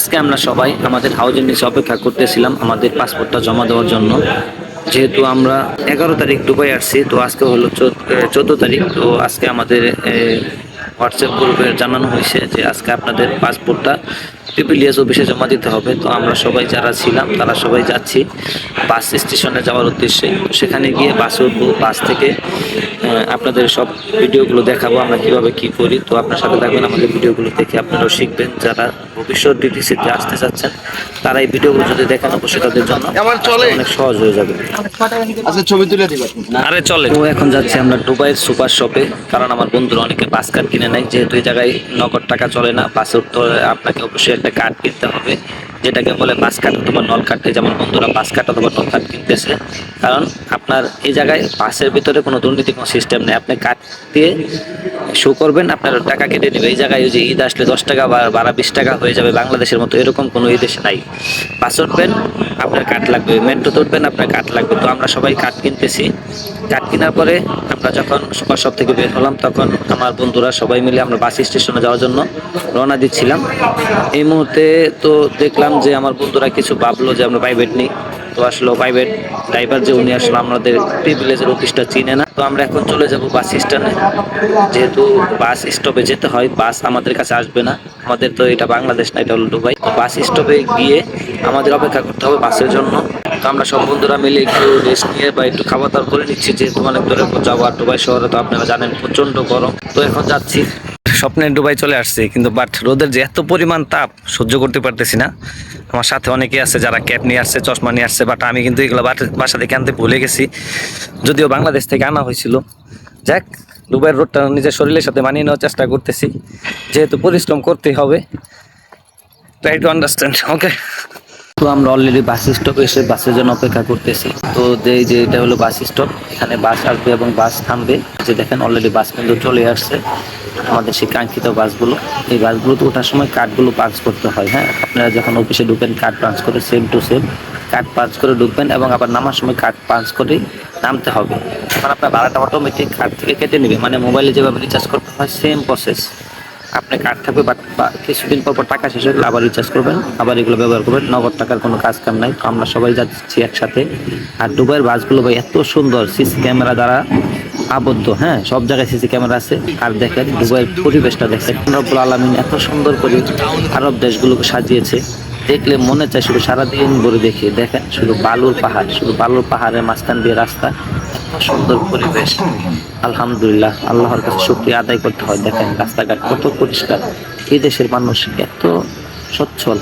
আজকে আমরা সবাই আমাদের হাউজের নিচে অপেক্ষা করতেছিলাম আমাদের পাসপোর্টটা জমা দেওয়ার জন্য। যেহেতু আমরা 11 তারিখ দুবাই আসছি, তো আজকে হলো 14 তারিখ। তো আজকে আমাদের হোয়াটসঅ্যাপ গ্রুপে জানানো হয়েছে যে আজকে আপনাদের পাসপোর্টটা পিপিলিএস অফিসে জমা দিতে হবে। তো আমরা সবাই যারা ছিলাম তারা সবাই যাচ্ছি বাস স্টেশনে যাওয়ার উদ্দেশ্যে। তো সেখানে গিয়ে বাসে উঠবো, বাস থেকে আপনাদের সব ভিডিওগুলো দেখাবো আমরা কিভাবে কি করি। তো আপনার সাথে থাকবেন, আমাদের ভিডিওগুলো দেখে আপনারাও শিখবেন। যারা ভবিষ্যৎ ডিটিসিতে আসতে চাচ্ছেন তারা এই ভিডিওগুলো যদি দেখেন অবশ্যই তাদের জন্য অনেক সহজ হয়ে যাবে। আচ্ছা, ছবি তুলে দিবেন। আরে চলে। তো এখন যাচ্ছি আমরা দুবাইয়ের সুপার শপে, কারণ আমার বন্ধুরা অনেকে বাস কার্ড কিনে নেয়। যেহেতু এই জায়গায় নগদ টাকা চলে না, বাসে উঠতে হলে আপনাকে অবশ্যই একটা কার্ড কিনতে হবে, যেটাকে বলে বাস কার্ড অথবা নল কার্ড। যেমন বন্ধুরা বাস কার্ড অথবা নল কার্ড কিনতেছে, কারণ আপনার এই জায়গায় বাসের ভিতরে কোনো দুর্নীতি কোনো সিস্টেম নেই। আপনি কার্ড দিয়ে শো করবেন, আপনার টাকা কেটে নেবে। এই জায়গায় ওই যে ঈদ আসলে 10 টাকা বা 12-20 টাকা হয়ে যাবে বাংলাদেশের মতো, এরকম কোনো এই দেশে নাই। বাস উঠবেন আপনার কার্ড লাগবে, মেট্রোতে উঠবেন আপনার কার্ড লাগবে। তো আমরা সবাই কার্ড কিনতেছি। কার্ড কেনার পরে আমরা যখন সুপার শপ থেকে বের হলাম, তখন আমার বন্ধুরা সবাই মিলে আমরা বাস স্টেশনে যাওয়ার জন্য রওনা দিচ্ছিলাম। এই মুহূর্তে তো দেখলাম যে আমার বন্ধুরা কিছু ভাবলো যে আমরা প্রাইভেট নিই। তো আসলে প্রাইভেট ড্রাইভার যে উনি আসলে আমাদের প্রিভিলেজের অফিসটা চিনে না। তো আমরা এখন চলে যাব বাস স্ট্যান্ডে, যেহেতু বাস স্টপে যেতে হয়, বাস আমাদের কাছে আসবে না। আমাদের তো এটা বাংলাদেশ না, এটা হলো দুবাই। তো বাস স্টপে গিয়ে আমাদের অপেক্ষা করতে হবে বাসের জন্য। তো আমরা সব বন্ধুরা মিলে একটু রেস্ট নিয়ে বা একটু খাওয়া দাওয়া করে নিচ্ছি, যেহেতু অনেক দূরে যাবো। আর দুবাই শহরে তো আপনারা জানেন প্রচন্ড গরম। তো এখন যাচ্ছি, স্বপ্নের দুবাই চলে আসছে, কিন্তু বাট রোদের যে এত পরিমাণ তাপ সহ্য করতে পারতেছি না। আমার সাথে অনেকে আছে যারা ক্যাপ নিয়ে আসছে, চশমা নিয়ে আসছে, বাট আমি কিন্তু এগুলো বাসা থেকে আনতে ভুলে গেছি, যদিও বাংলাদেশ থেকে আনা হয়েছিল। যাক, দুবাইয়ের রোদটা নিজের শরীরের সাথে মানিয়ে নেওয়ার চেষ্টা করতেছি, যেহেতু পরিশ্রম করতেই হবে। ট্রাই টু আন্ডারস্ট্যান্ড, ওকে। তো আমরা অলরেডি বাস স্টপে এসে বাসের জন্য অপেক্ষা করতেছি। তো এই যে এটা হলো বাস স্টপ, এখানে বাস আসবে এবং বাস থামবে। যে দেখেন অলরেডি বাস কিন্তু চলে আসছে, আমাদের সেই কাঙ্ক্ষিত বাসগুলো। এই বাসগুলোতে ওঠার সময় কার্ডগুলো পাঞ্চ করতে হয়। হ্যাঁ, আপনারা যখন অফিসে ঢুকেন কার্ড পাঞ্চ করে same to same card punch করে ঢুকবেন, এবং আবার নামার সময় কার্ড পাঞ্চ করেই নামতে হবে। এখন আপনার ভাড়াটা অটোমেটিক কার্ড থেকে কেটে নেবে, মানে মোবাইলে যেভাবে রিচার্জ করতে হয় সেম প্রসেস। আপনি কার্ড থাকবে, বাট কিছুদিন পর টাকা শেষ হয়ে গেলে আবার রিচার্জ করবেন, আবার এগুলো ব্যবহার করবেন। নগদ টাকার কোনো কাজ কাম নাই। তো আমরা সবাই যাচ্ছি একসাথে। আর দুবাইয়ের বাসগুলো ভাই এত সুন্দর, সিসি ক্যামেরা দ্বারা আবদ্ধ। হ্যাঁ, সব জায়গায় সিসি ক্যামেরা আছে। আর দেখেন দুবাইয়ের পরিবেশটা দেখেন, রব্বুল আলামিন এত সুন্দর করে আরব দেশগুলোকে সাজিয়েছে, দেখলে মনে চায় শুধু সারাদিন ভরে দেখে। দেখেন শুধু বালুর পাহাড়, শুধু বালুর পাহাড়ের মাঝখান দিয়ে রাস্তা, এত সুন্দর পরিবেশ। আলহামদুলিল্লাহ, আল্লাহর কাছে শুকরিয়া আদায় করতে হয়। দেখেন রাস্তাঘাট কত পরিষ্কার, এই দেশের মানুষ এত সচ্ছল।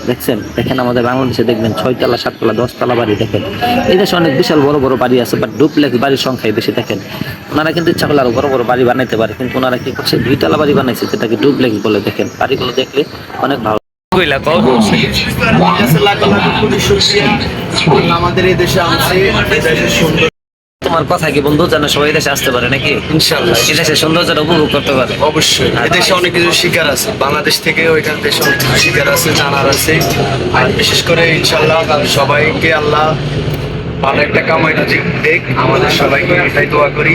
দেখেন আমাদের বাংলাদেশে দেখবেন 6 তলা 7 তলা 10 তলা বাড়ি। দেখেন এই দেশে অনেক বিশাল বড় বড় বাড়ি আছে, বাট ডুপ্লেক্স বাড়ির সংখ্যাই বেশি। দেখেন ওনারা কিন্তু ইচ্ছা করলে আরো বড় বড় বাড়ি বানাইতে পারে, কিন্তু ওনারা কি করছে 2 তলা বাড়ি বানাইছে, যেটাকে ডুপ্লেক্স বলে। দেখেন বাড়িগুলো দেখলে অনেক ভালো। আমাদের এই দেশে আছে, দেশের সুন্দর। তোমার কথা কি বন্ধু, যেন সবাই দেশে আসতে পারে নাকি? ইনশাআল্লাহ, এই দেশের সৌন্দর্যটা উপভোগ করতে পারে। অবশ্যই। এই দেশে অনেক কিছু শিকার আছে, বাংলাদেশ থেকে ওইখান দেশে অনেক কিছু শিকার আছে, জানার আছে। আর বিশেষ করে ইনশাআল্লাহ সবাইকে আল্লাহ ভালো একটা কামাইটা দেখ, আমাদের সবাইকে এটাই দোয়া করি।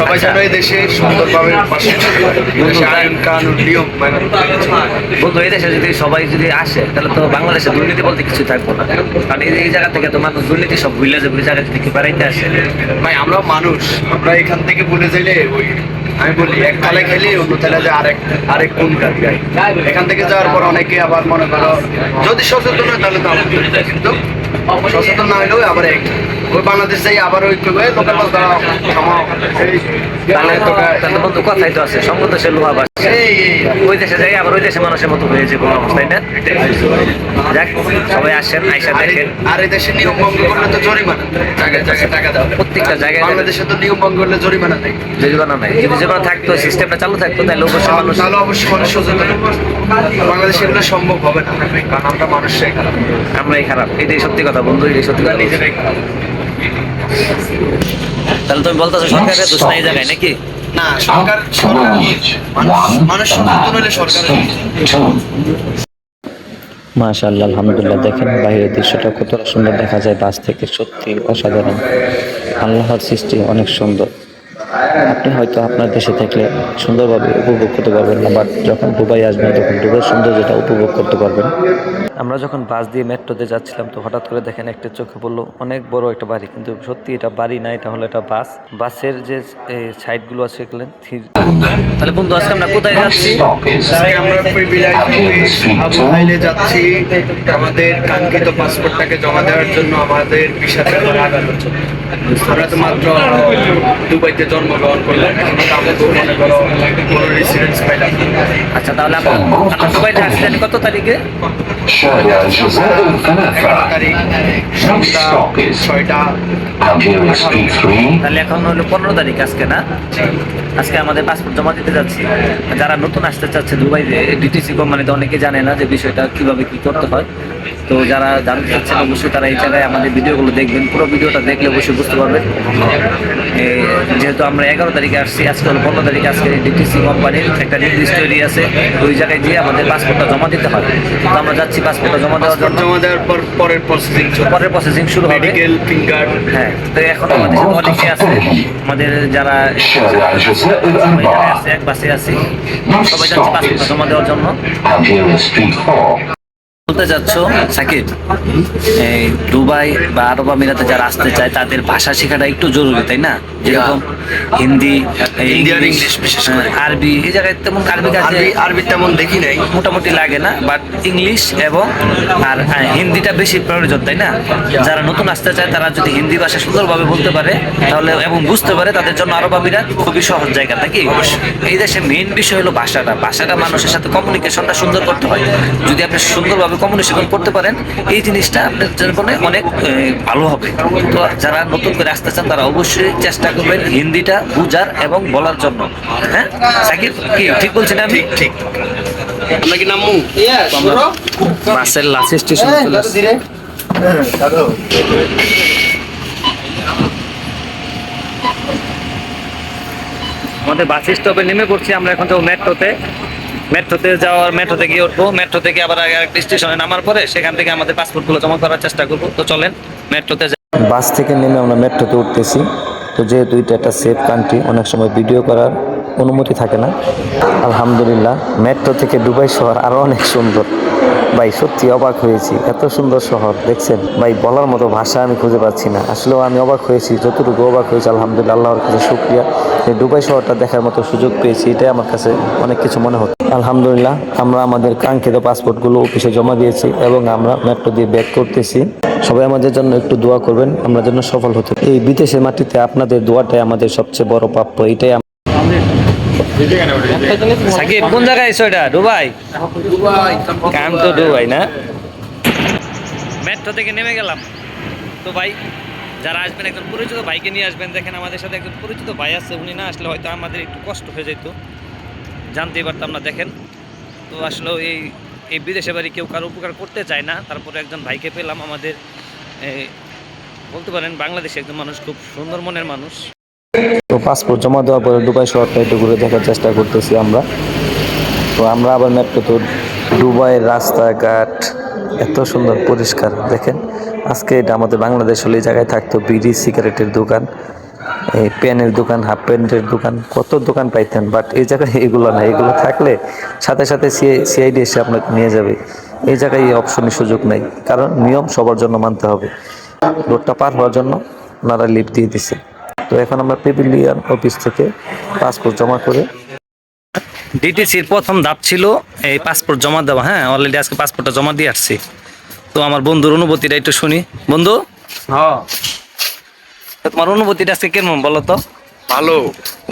সবাই যেন এই দেশে সুন্দরভাবে বাস করতে পারে, দেশে আইন কানুন নিয়ম মানে। বন্ধু, এই দেশে যদি সবাই যদি আসে, তাহলে তো বাংলাদেশে দুর্নীতি বলতে কিছু থাকবো না। কারণ এই জায়গা থেকে তো মানুষ দুর্নীতি সব ভুলে যাবে, ওই জায়গা থেকে বেড়াইতে আসে। ভাই আমরা মানুষ, আমরা এখান থেকে ভুলে যাইলে ওই আমি বলি এক তালে খেলে অন্য তালে যে আরেক কোন কাজ যায়। এখান থেকে যাওয়ার পর অনেকে আবার মনে করো যদি সচেতন হয় তাহলে তো আমাদের, কিন্তু সচেতন না হলেও আবার ওই বাংলাদেশ যাই আবার ওই লোকাল বাস দ্বারা তাহলে বন্ধু কথাই তো আছে, সঙ্গ দেশের লোহা বাস। ওই দেশে যাই আবার ওই দেশের মানুষের মতো হয়েছে কোনো অবস্থায় না। যাক, সবাই আসেন, আইসা দেখেন। আর এই দেশে নিয়ম ভঙ্গ করলে তো জরিমানা, টাকা দাও প্রত্যেকটা জায়গায়। বাংলাদেশে তো নিয়ম ভঙ্গ করলে জরিমানা নেই, জরিমানা নাই। যদি জরিমানা থাকতো, সিস্টেমটা চালু থাকতো, তাহলে অবশ্যই মানুষ, তাহলে অবশ্যই মানুষ সচেতন। বাংলাদেশে এগুলো সম্ভব হবে না, কারণ আমরা মানুষরাই খারাপ, আমরাই খারাপ। এটাই সত্যি কথা বন্ধু, এটাই সত্যি কথা। নিজেরাই খারাপ। তাহলে তুমি বলতেছো সরকারের দোষ নাই এই জায়গায় নাকি? না, সরকার মানুষ সচেতন হলে সরকার। মাশাআল্লাহ, আলহামদুলিল্লাহ। দেখেন বাইরের দৃশ্যটা কতটা সুন্দর দেখা যায় বাস থেকে, সত্যি অসাধারণ। আল্লাহর সৃষ্টি অনেক সুন্দর। আপনি হয়তো আপনার দেশে থাকলে সুন্দরভাবে উপভোগ করতে পারবেন না, বাট যখন দুবাই আসবেন তখন দুবাইয়ের সৌন্দর্যটা উপভোগ করতে পারবেন। আমরা যখন বাস দিয়ে মেট্রোতে যাচ্ছিলাম তো হঠাৎ করে দেখেন একটা চোখে পড়লো অনেক বড় একটা বাড়ি, কিন্তু সত্যি এটা বাড়ি না, এটা হলো একটা বাস। বাসের যে সাইডগুলো আছে এগুলো তাহলে বন্ধু আজকে আমরা কোথায় যাচ্ছি? আজকে আমরা প্রিভিলেজ আবু হাইলে যাচ্ছি আমাদের কাঙ্ক্ষিত পাসপোর্টটাকে জমা দেওয়ার জন্য, আমাদের ভিসাতে আগানোর জন্য। আমরা তো মাত্র দুবাইতে জন্মগ্রহণ করলাম, এখন তো আমরা তো মনে করো কোনো রেসিডেন্স পাইলাম না। আচ্ছা, তাহলে আমরা দুবাইতে আসছেন কত তারিখে? 11 তারিখ সন্ধ্যা 6টা। তাহলে এখন হলো 15 তারিখ আজকে, না? আজকে আমাদের পাসপোর্ট জমা দিতে যাচ্ছি। যারা নতুন আসতে চাচ্ছে দুবাইতে, ডিটিসি কোম্পানিতে অনেকে জানে না যে বিষয়টা কিভাবে কি করতে হয়। তো যারা জানতে চাচ্ছেন অবশ্যই তারা এই জায়গায় আমাদের ভিডিওগুলো দেখবেন, পুরো ভিডিওটা দেখলে অবশ্যই বুঝতে পারবেন। যেহেতু আমরা 11 তারিখে আসছি, আজকে হলো 15 তারিখে, আজকে ডিটিসি কোম্পানির একটা নির্দিষ্ট এরিয়া আছে, ওই জায়গায় গিয়ে আমাদের পাসপোর্টটা জমা দিতে হয়। তো আমরা যাচ্ছি পাসপোর্টটা জমা দেওয়ার জন্য। জমা দেওয়ার পর পরের প্রসেসিং শুরু হবে। Medical finger. হ্যাঁ, তো এখন আমাদের সাথে অনেকে আছে, আমাদের যারা সবাই জায়গায় আছে, এক বাসে আছি, সবাই যাচ্ছে পাসপোর্টটা জমা দেওয়ার জন্য। বলতে যাচ্ছ সাকিব, এই দুবাই বা আরব আমিরাতে যারা আসতে চায় তাদের ভাষা শেখাটা একটু জরুরি, তাই না? যেরকম হিন্দি, হিন্দি আর ইংলিশ বিশেষ করে। আরবি, এই জায়গায় তেমন আরবি তেমন দেখি নাই, মোটামুটি লাগে না, বাট ইংলিশ এবং আর হিন্দিটা বেশি প্রয়োজন, তাই না? যারা নতুন আসতে চায় তারা যদি হিন্দি ভাষা সুন্দরভাবে বলতে পারে তাহলে এবং বুঝতে পারে, তাদের জন্য আরব আমিরাত খুবই সহজ জায়গা, নাকি? এই দেশে মেইন বিষয় হলো ভাষাটা মানুষের সাথে কমিউনিকেশনটা সুন্দর করতে হয়। যদি আপনি সুন্দরভাবে কমিউনিকেশন করতে পারেন, এই জিনিসটা আপনার জীবনে অনেক ভালো হবে। তো যারা নতুন করে আসতে চান তারা অবশ্যই চেষ্টা করবেন হিন্দিটা বুঝার এবং বলার জন্য। হ্যাঁ সাকিব, কি ঠিক বলছি না আমি? ঠিক। আমরা কি নামু? বাসের লাস্ট স্টেশন চলে আসছে। আমাদের বাস স্টপে নেমে পড়ছি আমরা, এখন যাবো মেট্রোতে গিয়ে উঠবো। মেট্রো থেকে আবার একটা স্টেশনে নামার পরে সেখান থেকে আমাদের পাসপোর্টগুলো জমা করার চেষ্টা করবো। তো চলেন মেট্রোতে যাই। বাস থেকে নেমে আমরা মেট্রোতে উঠতেছি। তো যেহেতু এটা একটা সেফ কান্ট্রি, অনেক সময় ভিডিও করার অনুমতি থাকে না। আলহামদুলিল্লাহ, মেট্রো থেকে দুবাই শহর আরো অনেক সুন্দর। ভাই সত্যি অবাক হয়েছি, এত সুন্দর শহর দেখছেন ভাই, বলার মতো ভাষা আমি খুঁজে পাচ্ছি না। আসলেও আমি অবাক হয়েছি, যতটুকু অবাক হয়েছি আলহামদুলিল্লাহ, আল্লাহর কাছে শুকরিয়া যে দুবাই শহরটা দেখার মতো সুযোগ পেয়েছি। এটাই আমার কাছে অনেক কিছু মনে হচ্ছে। আলহামদুলিল্লাহ, আমরা আমাদের কাঙ্ক্ষিত পাসপোর্টগুলো অফিসে জমা দিয়েছি এবং আমরা মেট্রো দিয়ে ব্যাক করতেছি। সবাই আমাদের জন্য একটু দোয়া করবেন, আমরা যেন সফল হতে। এই বিদেশের মাটিতে আপনাদের দোয়াটাই আমাদের সবচেয়ে বড় প্রাপ্য। এটাই সাকিব, কোন জায়গায় এসো? এটা দুবাই? কাম তো দুবাই না? মেট্রো থেকে নেমে গেলাম। তো ভাই, যারা আসবেন একজন পরিচিত ভাইকে নিয়ে আসবেন। দেখেন আমাদের সাথে একজন পরিচিত ভাই আছে, উনি না আসলে হয়তো আমাদের একটু কষ্ট হয়ে যেত, জানতেই পারতাম না। দেখেন তো আসলে এই বিদেশে বাড়ি কেউ কারো উপকার করতে চায় না, তারপরে একজন ভাইকে পেলাম। আমাদের বলতে পারেন বাংলাদেশে একজন মানুষ, খুব সুন্দর মনের মানুষ। তো পাসপোর্ট জমা দেওয়ার পরে দুবাই শহরটা একটু ঘুরে দেখার চেষ্টা করতেছি আমরা। তো আমরা আবার মেট্রোতে, দুবাইয়ের রাস্তাঘাট এত সুন্দর পরিষ্কার দেখেন। আজকে এটা আমাদের বাংলাদেশ হলে এই জায়গায় থাকতো বিড়ি সিগারেটের দোকান, এই পেনের দোকান, হাফ প্যান্টের দোকান, কত দোকান পাইতেন, বাট এই জায়গায় এগুলো না। এগুলো থাকলে সাথে সাথে সিআইডি এসে আপনাকে নিয়ে যাবে। এই জায়গায় এই অপশনের সুযোগ নেই, কারণ নিয়ম সবার জন্য মানতে হবে। রোডটা পার হওয়ার জন্য ওনারা লিফট দিয়ে দিছে। তো এখন আমরা প্যাভিলিয়ন অফিস থেকে পাসপোর্ট জমা করে, ডিটিসির প্রথম ধাপ ছিল এই পাসপোর্ট জমা দেওয়া। হ্যাঁ, অলরেডি আজকে পাসপোর্টটা জমা দিয়ে আসছি। তো আমার বন্ধুর অনুভূতিটা একটু শুনি। বন্ধু, হ্যাঁ, তোমার অনুভূতিটা আজকে কেমন বলো তো? ভালো।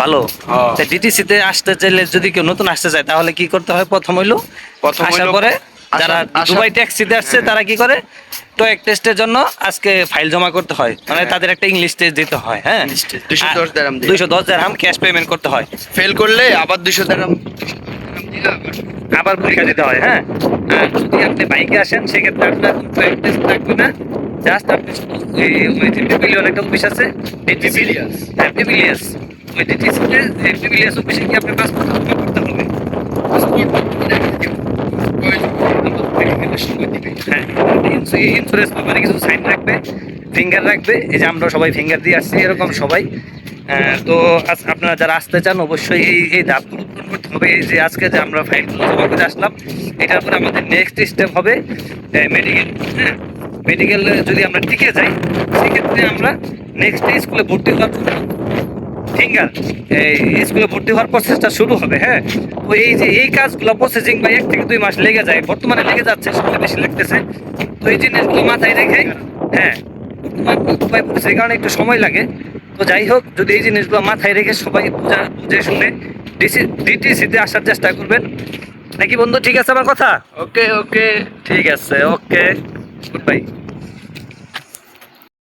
ভালো। হ্যাঁ। ডিটিসিতে আসতে চাইলে, যদি কেউ নতুন আসতে চায় তাহলে কি করতে হয়? প্রথম হইলো আসার পরে যারা দুবাই ট্যাক্সিতে আসছে তারা কি করে, টোয়েক টেস্টের জন্য আজকে ফাইল জমা করতে হয়, মানে তাদের একটা ইংলিশ টেস্ট দিতে হয়। হ্যাঁ, 210 দিরহাম ক্যাশ পেমেন্ট করতে হয়। ফেল করলে আবার 200 দিরহাম আবার পরীক্ষা দিতে হয়। হ্যাঁ, আর যদি আপনি বাইকে আসেন সেক্ষেত্রে আপনার টোয়েক টেস্ট লাগবে না। জাস্ট আপনি ওই যে প্যাভিলিয়ন একটা অফিস আছে, Pavilions। হ্যাঁ প্যাভিলিয়াস, ওই ডিটিসিতে প্যাভিলিয়াস অফিসে গিয়ে আপনি পাসপোর্ট জমা করতে হবে। হ্যাঁ, ইন্স্যুরেন্স পেপারে কিছু সাইন রাখবে, ফিঙ্গার রাখবে। এই যে আমরা সবাই ফিঙ্গার দিয়ে আসছি, এরকম সবাই তো আপনারা যারা আসতে চান অবশ্যই এই ধাপগুলো পূরণ করতে হবে। এই যে আজকে যে আমরা ফাইলগুলো জমা করে আসলাম, এটার পরে আমাদের নেক্সট স্টেপ হবে মেডিকেল। হ্যাঁ, মেডিকেল যদি আমরা টিকে যাই সেক্ষেত্রে আমরা নেক্সট স্কুলে ভর্তি হওয়ার জন্য ফিঙ্গার এই স্কুলে ভর্তি হওয়ার প্রসেসটা শুরু হবে। হ্যাঁ, তো এই যে এই কাজগুলো প্রসেসিং বা 1 থেকে 2 মাস লেগে যায়, বর্তমানে লেগে যাচ্ছে, সময় বেশি লাগতেছে। তো এই জিনিসগুলো মাথায় রেখে, হ্যাঁ, উপায় পড়ছে এই কারণে একটু সময় লাগে। তো যাই হোক, যদি এই জিনিসগুলো মাথায় রেখে সবাই বুঝে শুনে ডিটিসিতে আসার চেষ্টা করবেন। নাকি বন্ধু, ঠিক আছে আমার কথা? ওকে ওকে। ঠিক আছে, ওকে, গুড বাই।